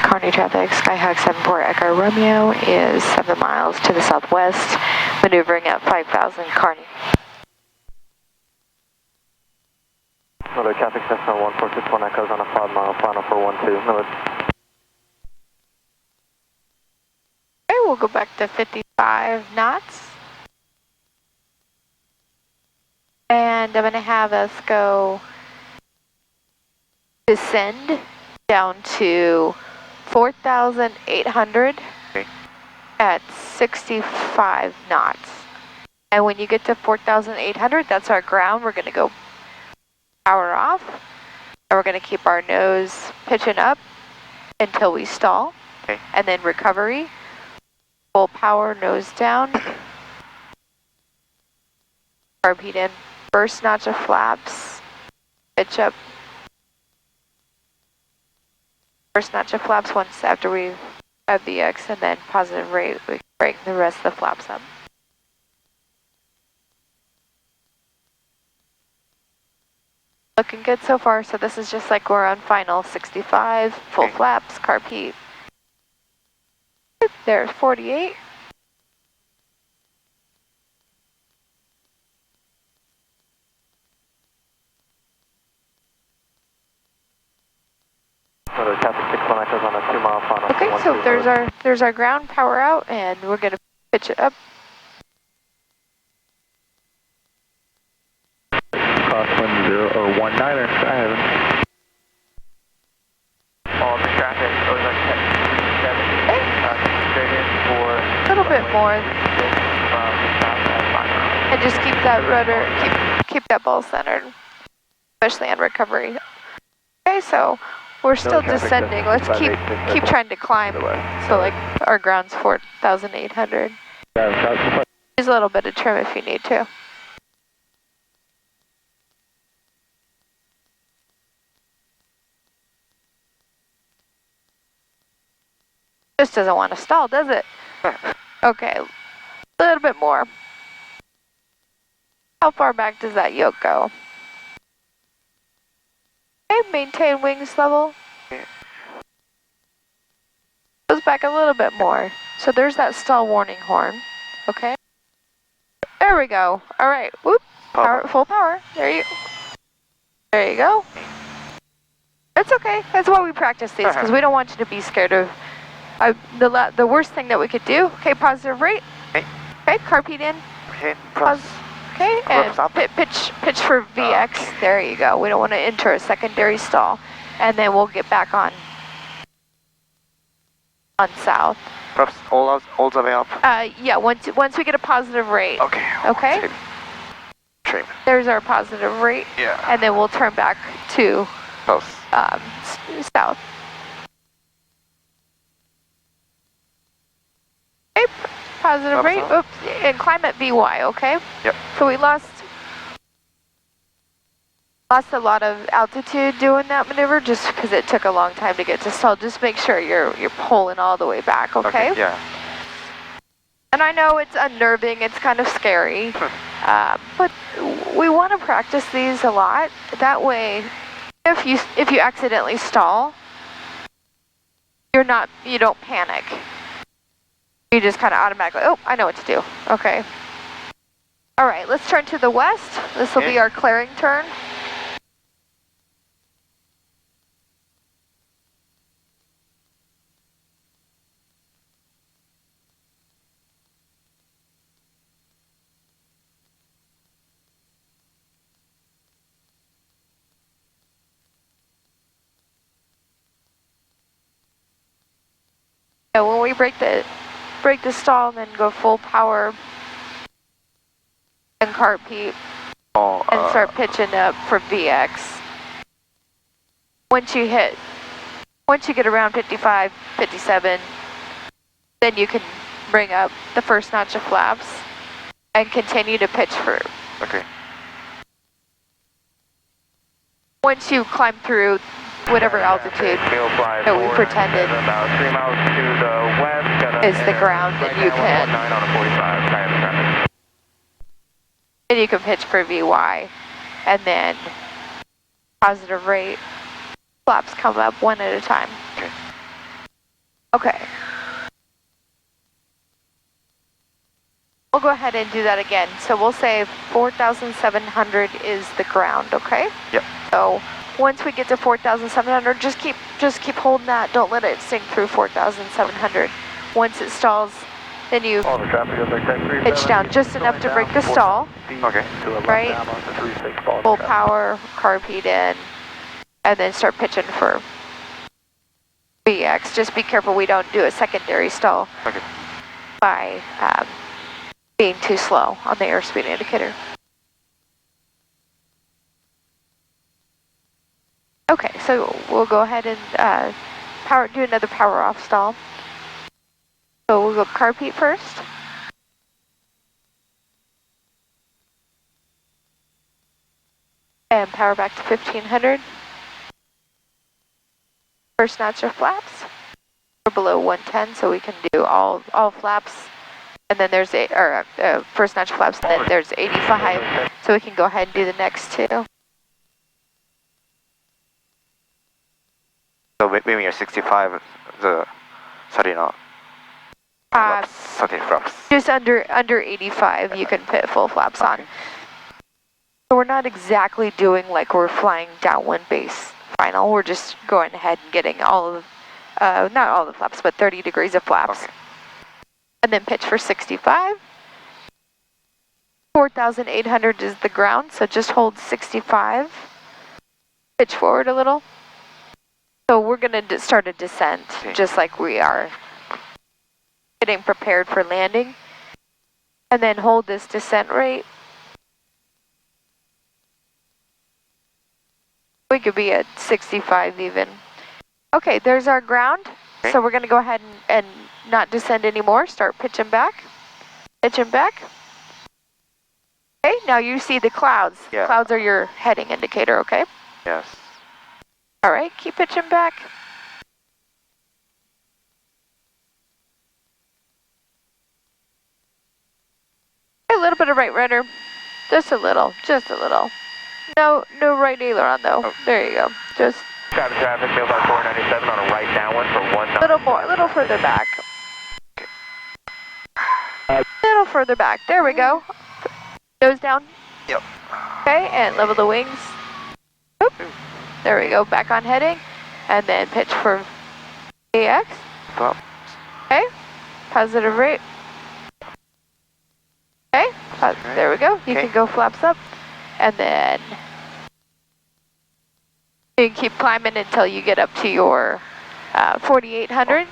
Carney traffic, Skyhawk 74 Echo Romeo is 7 miles to the southwest, maneuvering at 5,000 Carney. Another traffic Cessna 1461 Echoes on a 5-mile final for 12, Millard. Okay, we'll go back to 55 knots. And I'm going to have us go descend down to 4,800 at 65 knots. And when you get to 4,800, that's our ground. We're going to go power off. And we're going to keep our nose pitching up until we stall. Okay. And then recovery. Full power, nose down. Carb heat in. First notch of flaps. Pitch up. First notch of flaps once after we have VX, and then positive rate, we can break the rest of the flaps up. Looking good so far, so this is just like we're on final 65, full Okay. flaps, carb heat. There's 48. Another traffic 61 Echoes on a 2-mile final. Okay, so there's our ground power out, and we're gonna pitch it up. Crosswind 0 or 19er, Skyhaven. All the traffic goes on 1070. Straight in for A little bit more, from south at 5 miles. and just keep that rudder, keep that ball centered, especially on recovery. Okay, so we're still descending. Let's keep trying to climb. So like our ground's 4,800. Use a little bit of trim if you need to. Just doesn't want to stall, does it? Okay, a little bit more. How far back does that yoke go? Okay, maintain wings level. Goes back a little bit more. So there's that stall warning horn. Okay. There we go. All right. Whoop. Power, full power. There you go. It's okay. That's why we practice these, because we don't want you to be scared of the worst thing that we could do. Okay, positive rate. Okay. Okay, carb heat in. Okay, Pause. Okay, and stop. pitch for VX. Okay. There you go. We don't want to enter a secondary stall, and then we'll get back on south. Props, all the way up. Yeah. Once we get a positive rate. Okay. Okay. Trim. There's our positive rate. Yeah. And then we'll turn back to Close. south. Okay. Positive rate. South. Oops. And climb at VY. Okay. Yep. So we lost a lot of altitude doing that maneuver just because it took a long time to get to stall. Just make sure you're pulling all the way back, okay? Yeah. And I know it's unnerving, it's kind of scary, but we want to practice these a lot. That way, if you accidentally stall, you don't panic. You just kind of automatically, oh, I know what to do. Okay. All right, let's turn to the west. This will be our clearing turn. So when we break the stall and then go full power and carb heat and start pitching up for VX. Once you get around 55, 57, then you can bring up the first notch of flaps and continue to pitch for. Okay. Once you climb through whatever altitude that we pretended about 3 miles to the west. is the ground, then you can. On a 45, traffic. And you can pitch for VY, and then positive rate flaps come up one at a time. Okay. Okay. We'll go ahead and do that again. So we'll say 4,700 is the ground, okay? Yep. So once we get to 4,700, just keep holding that. Don't let it sink through 4,700. Once it stalls, then you All the traffic is like that. pitch down just enough to break the stall. Okay. Right. Full power, carb heat in, and then start pitching for VX. Just be careful we don't do a secondary stall by being too slow on the airspeed indicator. Okay, so we'll go ahead and do another power off stall. So we'll go carb heat first. And power back to 1500. First notch of flaps. We're below 110, so we can do all flaps. And then there's first notch of flaps, and then there's 85. So we can go ahead and do the next two. So when you're 65, sorry, flaps. Just under 85, you can put full flaps on. So we're not exactly doing like we're flying downwind base final. We're just going ahead and getting all of, not all the flaps, but 30 degrees of flaps. Okay. And then pitch for 65. 4,800 is the ground, so just hold 65. Pitch forward a little. So we're going to start a descent, just like we are getting prepared for landing. And then hold this descent rate. We could be at 65 even. Okay, there's our ground. Okay. So we're going to go ahead and not descend anymore. Start pitching back. Pitching back. Okay, now you see the clouds. Yeah. Clouds are your heading indicator, okay? Yes. All right, keep pitching back. A little bit of right rudder. Just a little. No right aileron though. Oh. There you go. Just Traffic, tail bar 497 on a right downwind for 1 knot. a little further back. A little further back. There we go. Nose down. Yep. Okay, and level the wings. Oop. There we go. Back on heading. And then pitch for AX. Well, Okay. Positive rate. Okay. There we go. You Okay. can go flaps up. And then you can keep climbing until you get up to your 4,800.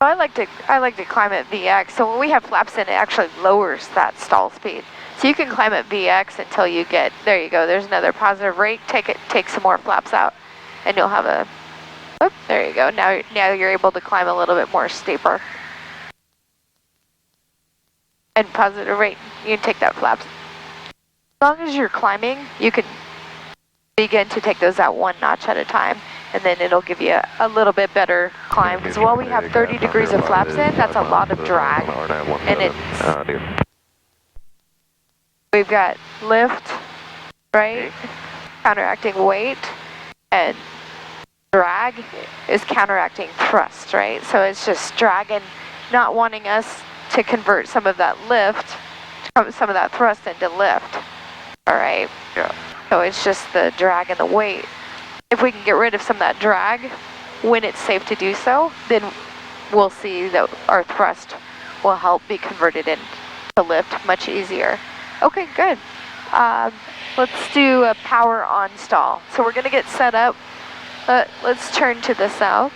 I like to climb at VX. So when we have flaps in, it actually lowers that stall speed. So you can climb at VX until you get, there you go, there's another positive rate. Take some more flaps out and you'll have a, oh, there you go. Now you're able to climb a little bit more steeper. And positive rate, you can take that flaps. As long as you're climbing, you can begin to take those out 1 notch at a time. And then it'll give you a little bit better climb. Because while we have 30 degrees of flaps in, that's a lot of drag. And we've got lift, right? Counteracting weight. And drag is counteracting thrust, right? So it's just dragging, not wanting us to convert some of that lift, some of that thrust into lift. All right? yeah. So it's just the drag and the weight. If we can get rid of some of that drag when it's safe to do so, then we'll see that our thrust will help be converted into lift much easier. Okay, good. Let's do a power on stall. So we're going to get set up. Let's turn to the south.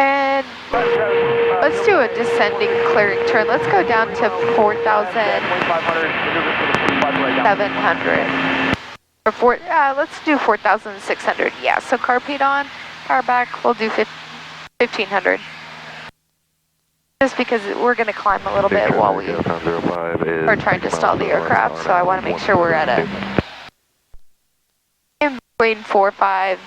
And let's do a descending clearing turn. Let's go down to 4,700. Or let's do 4,600. Yeah, so carb heat on, power back, we'll do 1,500. just because we're going to climb a little bit while we are trying to stall the aircraft, so I want to make sure we're at a in between 4 or 5.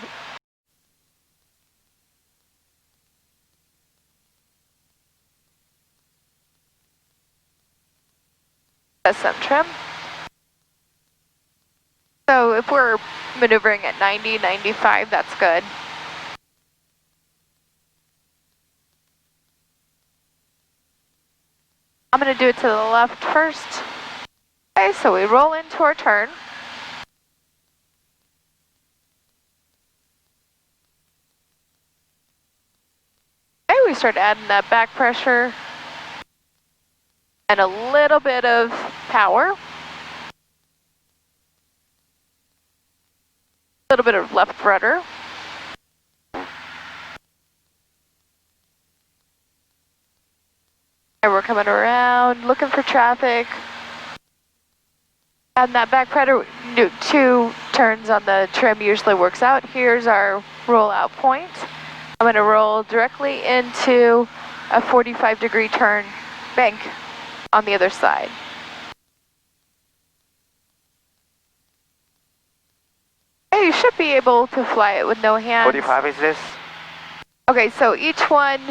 Some trim. So if we're maneuvering at 90, 95, that's good. I'm going to do it to the left first. Okay, so we roll into our turn. Okay, we start adding that back pressure and a little bit of power. A little bit of left rudder. And we're coming around, looking for traffic. And that back pressure, 2 turns on the trim usually works out. Here's our rollout point. I'm going to roll directly into a 45-degree turn bank on the other side. Hey, you should be able to fly it with no hands. 45 is this? Okay, so each one.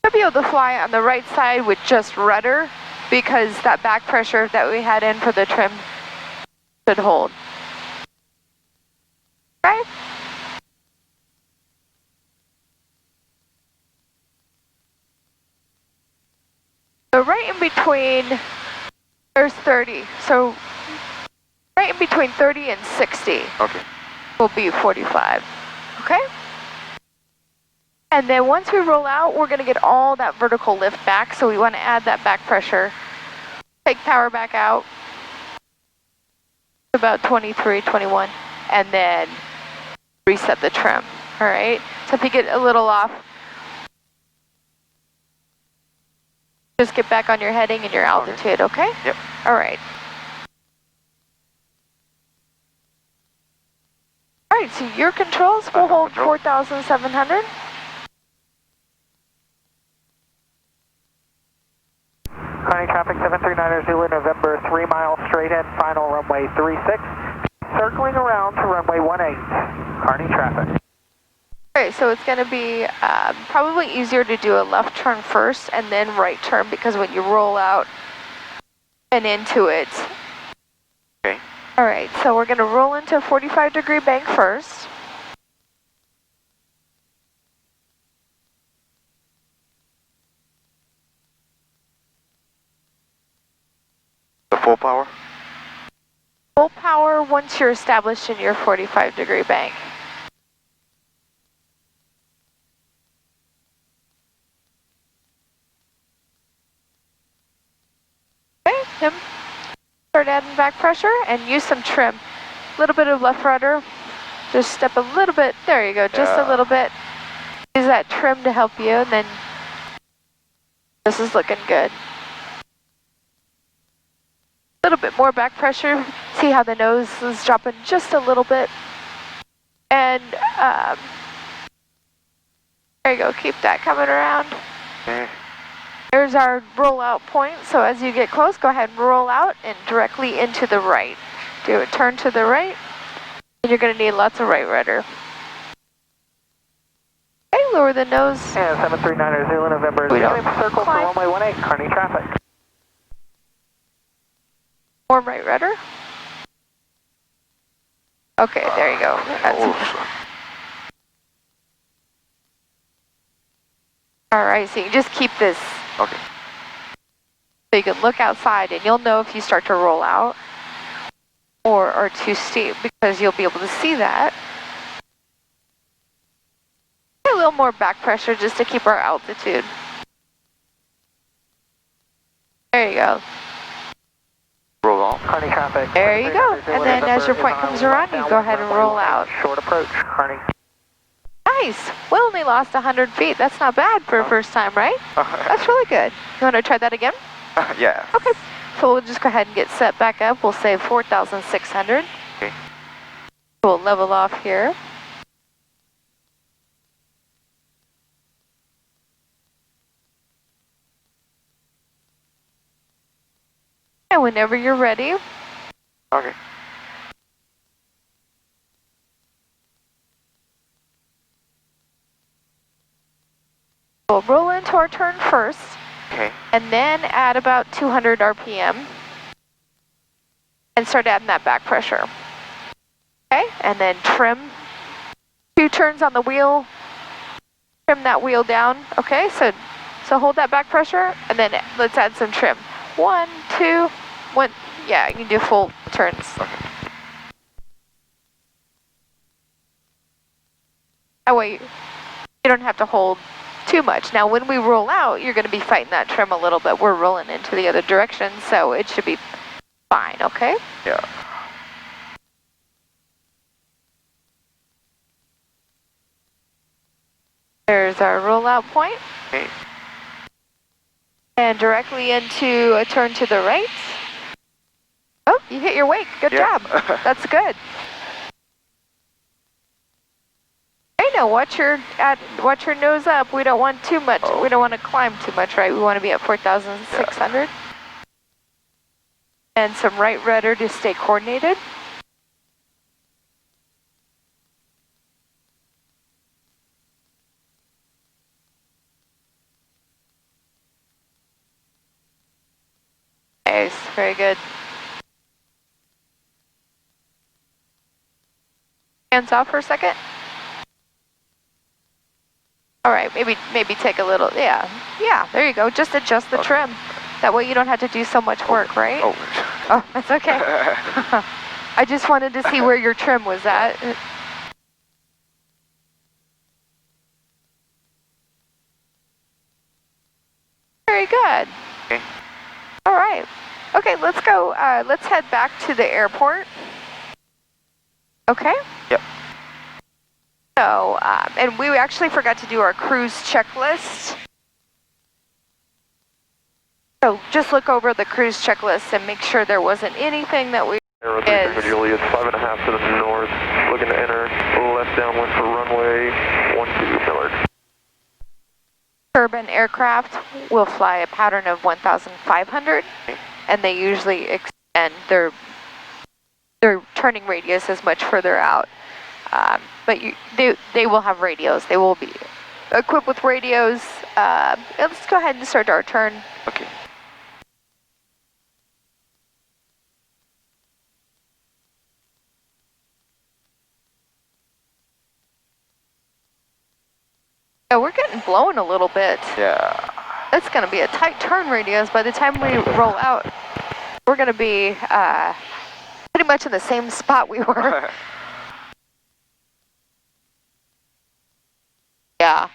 Should be able to fly on the right side with just rudder because that back pressure that we had in for the trim should hold. Okay? So right in between, there's 30. So right in between 30 and 60 Okay. will be 45. Okay? And then once we roll out, we're going to get all that vertical lift back. So we want to add that back pressure. Take power back out. About 23, 21. And then reset the trim. All right? So if you get a little off, just get back on your heading and your altitude, okay? Yep. All right. All right, so your controls will hold 4,700. Kearney traffic 739 Zulu, November 3 miles straight in, final runway 36. Circling around to runway 18. Kearney traffic. All right, so it's going to be probably easier to do a left turn first and then right turn because when you roll out and into it. Okay. All right, so we're going to roll into a 45-degree bank first. The full power? Full power once you're established in your 45-degree bank. Okay, start adding back pressure and use some trim. A little bit of left rudder. Just step a little bit. There you go, just a little bit. Use that trim to help you, and then this is looking good. A little bit more back pressure. See how the nose is dropping just a little bit. And there you go, keep that coming around. Okay. There's our rollout point, so as you get close, go ahead and roll out and directly into the right. Do a turn to the right, and you're going to need lots of right rudder. Okay, lower the nose. And 739 Zulu, November, circle for runway 18, Kearney traffic. More right rudder. Okay, there you go. All right, so you just keep this. Okay. So you can look outside and you'll know if you start to roll out or are too steep because you'll be able to see that. A little more back pressure just to keep our altitude. There you go. Roll on. Kearney traffic. There you go. And then as your point comes around, you go ahead and roll out. Short approach, Kearney. Nice. We only lost 100 feet. That's not bad for a first time, right? That's really good. You want to try that again? Yeah. Okay. So we'll just go ahead and get set back up. We'll say 4,600. Okay. We'll level off here. And whenever you're ready. Okay. We'll roll into our turn first. Okay. And then add about 200 RPM. And start adding that back pressure. Okay, and then trim. 2 turns on the wheel. Trim that wheel down. Okay, so hold that back pressure, and then let's add some trim. 1, 2, 1. Yeah, you can do full turns. Okay. That way you don't have to hold too much. Now when we roll out, you're going to be fighting that trim a little bit. We're rolling into the other direction, so it should be fine, okay? Yeah. There's our rollout point. Okay. And directly into a turn to the right. Oh, you hit your wake. Good job. That's good. Okay, now watch your nose up. We don't want too much. Oh. We don't want to climb too much, right? We want to be at 4,600. Yeah. And some right rudder to stay coordinated. Nice, very good. Hands off for a second. All right, maybe take a little, yeah, there you go. Just adjust the trim. That way you don't have to do so much work, right? Oh, that's okay. I just wanted to see where your trim was at. Very good. Okay. All right. Okay, let's go. Let's head back to the airport. Okay? Yep. So, and we actually forgot to do our cruise checklist. So just look over the cruise checklist and make sure there wasn't anything that we Aero 3 Juliet, 5.5 to the north, looking to enter, left downwind for runway 12 Millard. Urban aircraft will fly a pattern of 1,500, and they usually extend their turning radius is much further out. But they will have radios. They will be equipped with radios. Let's go ahead and start our turn. Okay. Yeah, we're getting blown a little bit. Yeah. It's going to be a tight turn radius. By the time we roll out, we're going to be pretty much in the same spot we were. Yeah.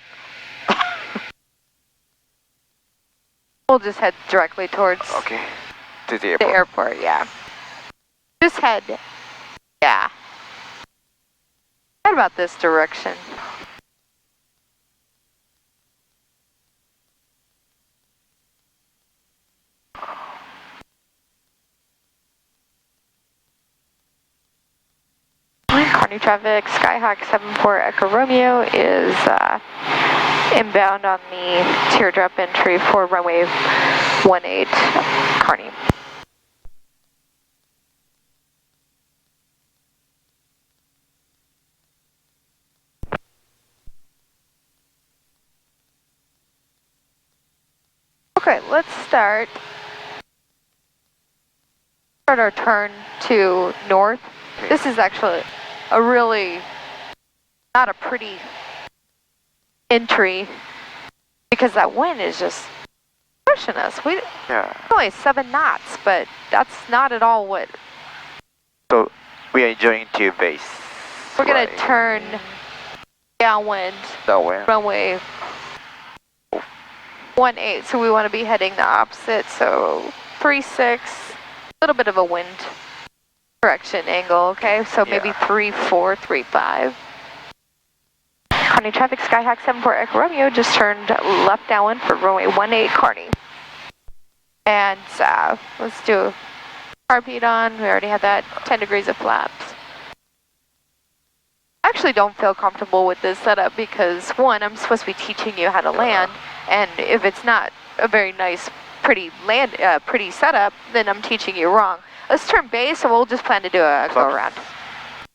We'll just head directly towards Okay. To the the airport. airport, yeah. Just head, yeah. Head about this direction. Carney traffic, Skyhawk 74 Echo Romeo is inbound on the teardrop entry for runway 18 Carney. Okay, let's start our turn to north. This is actually a really not a pretty entry because that wind is just pushing us. Yeah. Only 7 knots, but that's not at all what. So we are enjoying to base. We're gonna turn downwind. Downwind. Runway 18. So we want to be heading the opposite. So 36. A little bit of a wind correction angle, okay? So maybe 34, 35. Carney traffic, Skyhawk 74 Echo Romeo just turned left downwind for runway 18 Carney. And let's do carb heat on. We already had that 10 degrees of flaps. actually don't feel comfortable with this setup because, one, I'm supposed to be teaching you how to land, and if it's not a very nice, pretty setup, then I'm teaching you wrong. Let's turn base, and we'll just plan to do a go around.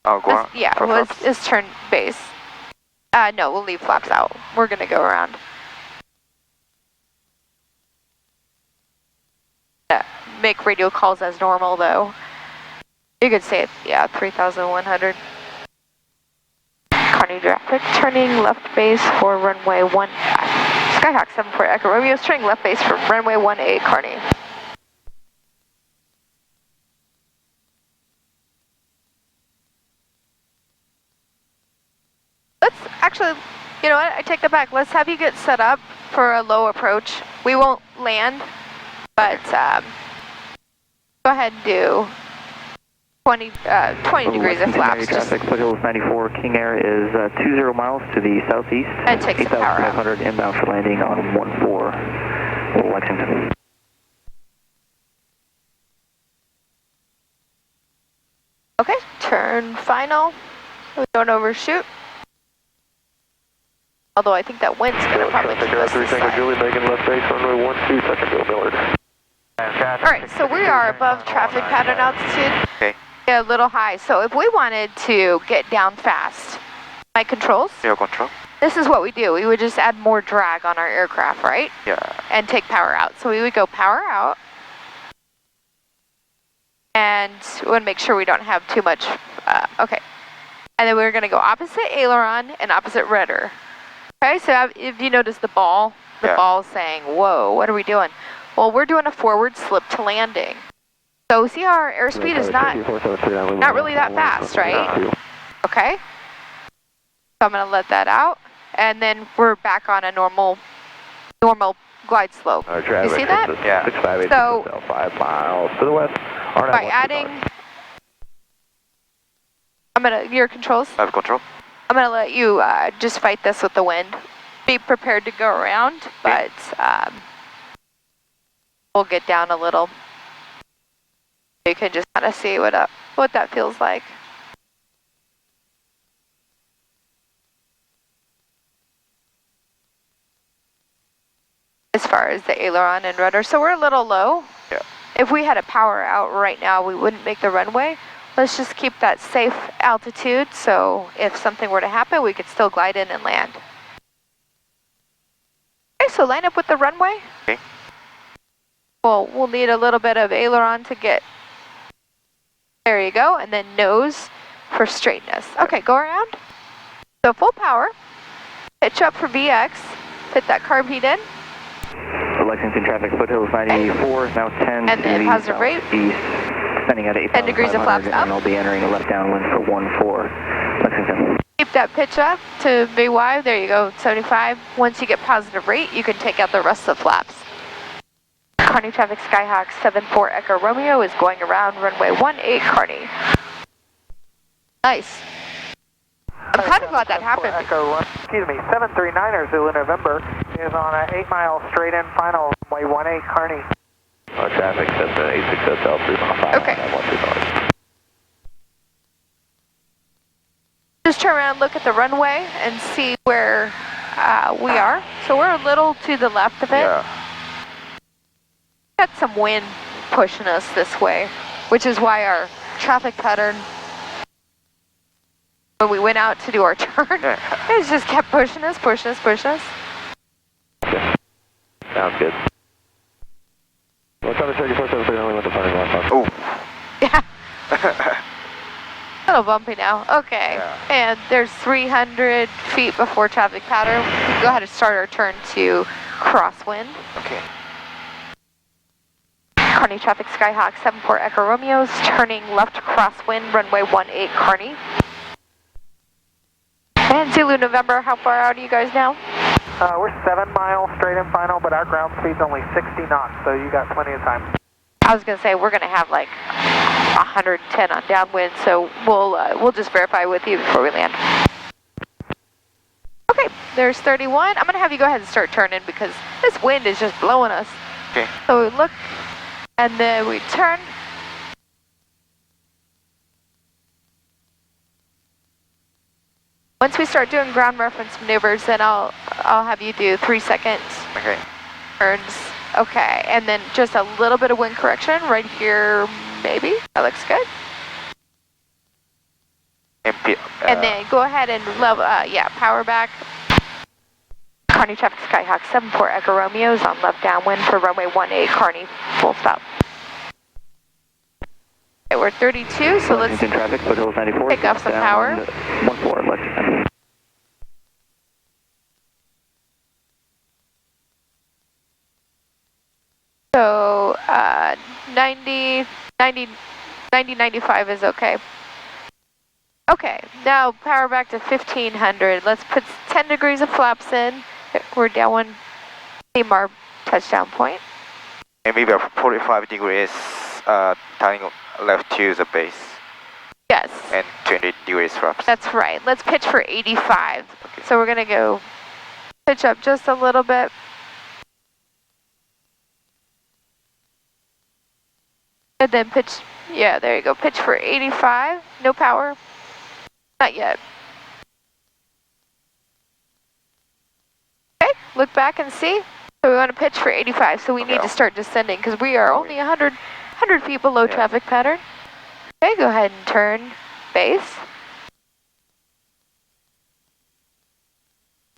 Oh, go around? Yeah, let's turn base. No, we'll leave flaps out. We're gonna go around. Make radio calls as normal, though. You could say it, yeah, 3,100. Carney traffic, turning left base for runway 18. Skyhawk 74 Echo Romeo, turning left base for runway 18, Carney. Let's actually, you know what, I take that back. Let's have you get set up for a low approach. We won't land, but go ahead and do 20 degrees of flaps. Traffic, foothills 94, King Air is 20 miles to the southeast. And take some power out. 8,500 inbound for landing on 14 Lexington. Okay, turn final. We don't overshoot. Although I think that wind's going to probably keep us this side. Julie, Megan, left base, runway 12, second Bill Millard. Alright, so we are above traffic pattern altitude. Okay. Yeah, a little high. So if we wanted to get down fast, my controls? Zero control. This is what we do. We would just add more drag on our aircraft, right? Yeah. And take power out. So we would go power out. And we want to make sure we don't have too much, okay. And then we're going to go opposite aileron and opposite rudder. Okay, so if you notice the ball is saying, whoa, what are we doing? Well, we're doing a forward slip to landing. So see how our airspeed is not really that fast, right? Okay. So I'm going to let that out. And then we're back on a normal glide slope. You see that? Yeah. 658, So 5 miles to the west. By adding, your controls? I have control. I'm going to let you just fight this with the wind. Be prepared to go around, but we'll get down a little. You can just kind of see what that feels like. As far as the aileron and rudder. So we're a little low. Yeah. If we had a power out right now, we wouldn't make the runway. Let's just keep that safe altitude, so if something were to happen, we could still glide in and land. Okay, so line up with the runway. Okay. Well, we'll need a little bit of aileron to get, there you go, and then nose for straightness. Okay, go around. So full power, pitch up for VX, fit that carb heat in. Lexington traffic, foothills 94, now 10 and then positive rate. East, spending at 10 degrees of flaps up. And I'll be entering a left downwind for 14 Lexington. Keep that pitch up to VY, there you go, 75. Once you get positive rate, you can take out the rest of the flaps. Carney traffic, Skyhawk 74 Echo Romeo is going around runway 18, Carney. Nice. I'm kind of glad that happened. Echo, excuse me, 739er Zulu November is on an 8 mile straight in final runway 18, Carney. Traffic, Cessna 86 SL 3.5. Okay. Just turn around, look at the runway, and see where we are. So we're a little to the left of it. Yeah. Got some wind pushing us this way, which is why our traffic pattern, when we went out to do our turn, it just kept pushing us. Okay. Sounds good. What's on the 3473 only with the parking lot? Oh. Yeah. A little bumpy now. Okay. Yeah. And there's 300 feet before traffic pattern. We can go ahead and start our turn to crosswind. Okay. Carney traffic, Skyhawk 74 Echo Romeo's turning left crosswind, runway 18, Carney. And Zulu November, how far out are you guys now? We're 7 miles straight in final, but our ground speed's only 60 knots, so you got plenty of time. I was going to say, we're going to have like 110 on downwind, so we'll just verify with you before we land. Okay, there's 31. I'm going to have you go ahead and start turning because this wind is just blowing us. Okay. So we look, and then we turn. Once we start doing ground reference maneuvers, then I'll have you do 3 seconds. Okay. Turns. Okay, and then just a little bit of wind correction right here, maybe. That looks good. And then go ahead and level, power back. Kearney traffic Skyhawk 74 Echo Romeo is on left downwind for runway 18 Kearney, full stop. Okay, we're 32, so let's traffic, foothills 94, pick up some power. 14, left. So 90, 95 is okay. Okay, now power back to 1500. Let's put 10 degrees of flaps in. We're down aim our touchdown point. And maybe 45 degrees turning left to the base. Yes. And 20 degrees flaps. That's right. Let's pitch for 85. Okay. So we're gonna go pitch up just a little bit. And then pitch, yeah, there you go. Pitch for 85. No power. Not yet. Okay, look back and see. So we want to pitch for 85, so we need to start descending because we are only 100 feet below traffic pattern. Okay, go ahead and turn base.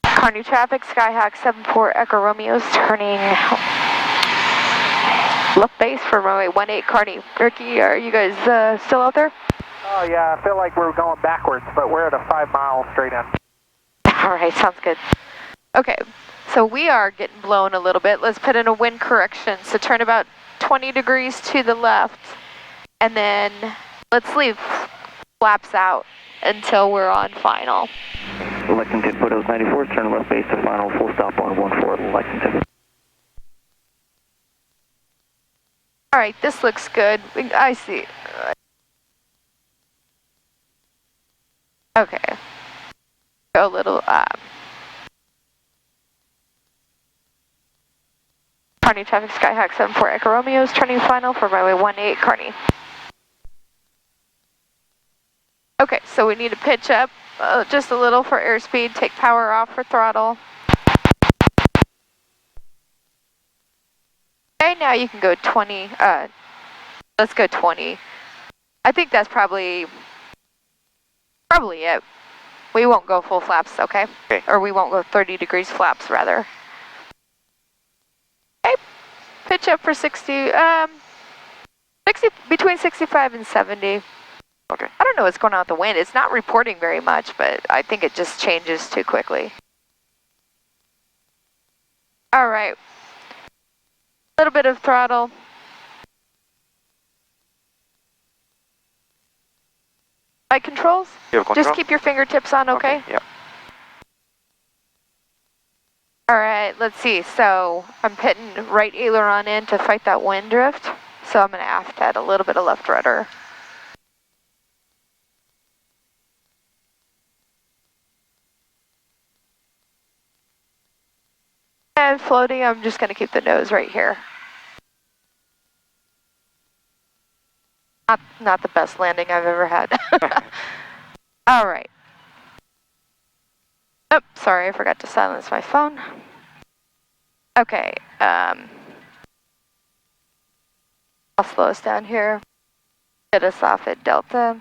Kearney traffic, Skyhawk 74 Echo Romeo's turning left base for runway 18 Kearney. Ricky, are you guys still out there? Oh yeah, I feel like we're going backwards, but we're at a 5 mile straight in. All right, sounds good. Okay, so we are getting blown a little bit. Let's put in a wind correction. So turn about 20 degrees to the left, and then let's leave flaps out until we're on final. Lexington, foothills 94, turn left base to final, full stop on 14 Lexington. All right, this looks good. I see. Okay. Go a little, Kearney traffic Skyhawk 74 Echo Romeo is turning final for runway 18 Kearney. Okay, so we need to pitch up just a little for airspeed, take power off for throttle. Okay, now you can go 20, let's go 20. I think that's probably it. We won't go full flaps, okay? Okay. Or we won't go 30 degrees flaps, rather. Okay, pitch up for 60, between 65 and 70. Okay. I don't know what's going on with the wind. It's not reporting very much, but I think it just changes too quickly. All right. A little bit of throttle. Flight controls? You have control? Just keep your fingertips on, okay? Yep. All right, let's see. So I'm pitting right aileron in to fight that wind drift. So I'm going to aft that a little bit of left rudder. And floating, I'm just going to keep the nose right here. Not the best landing I've ever had. All right. Oh, sorry, I forgot to silence my phone. Okay, I'll slow us down here. Get us off at Delta.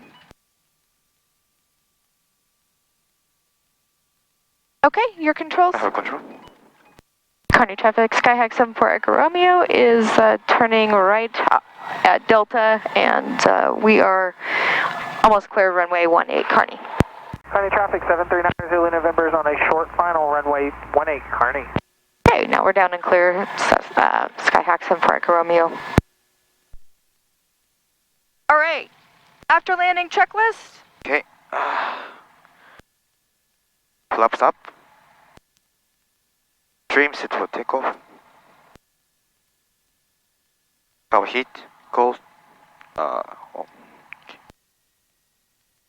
Okay, your controls. I have control. Kearney traffic, Skyhawk 74 Echo Romeo is turning right at Delta, and we are almost clear runway 18 Kearney. Kearney traffic 739 Zulu November is on a short final runway 18 Kearney. Okay, now we're down and clear, Skyhawk 74 Echo Romeo. All right, after landing checklist. Okay. Flaps up. Trim set for takeoff. Power heat, cold. Okay.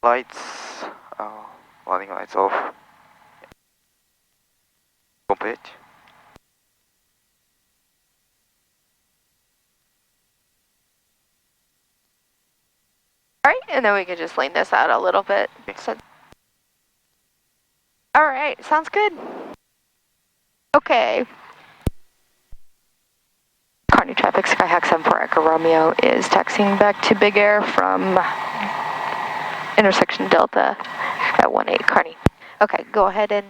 Lights, running lights off. Complete. All right, and then we can just lean this out a little bit. Okay. So Alright, sounds good. Okay. Kearney traffic, Skyhawk 74 Echo Romeo is taxiing back to Big Air from intersection Delta at 18 Kearney. Okay, go ahead and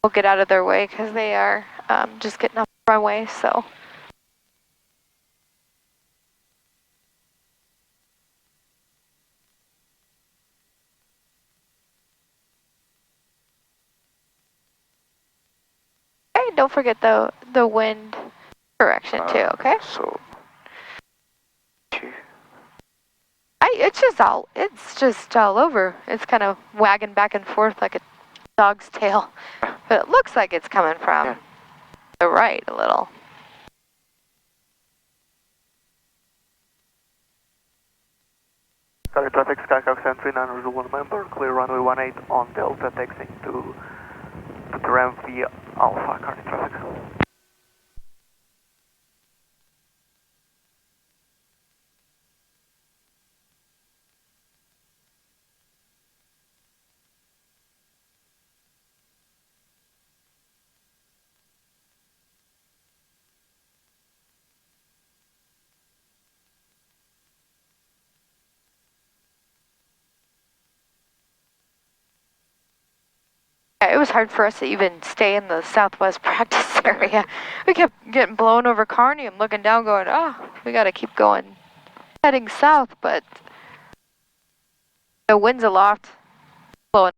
we'll get out of their way because they are just getting off the runway, so. Okay, don't forget the wind correction too, okay? So, it's just all over. It's kind of wagging back and forth like a dog's tail, but it looks like it's coming from the right a little. Sorry, traffic, Skyhawk 739, Zulu member, clear runway 18 on Delta, taxiing to the ramp via Alpha, Kearney traffic. It was hard for us to even stay in the southwest practice area. We kept getting blown over Kearney and looking down going, oh, we gotta keep going, heading south, but the wind's aloft.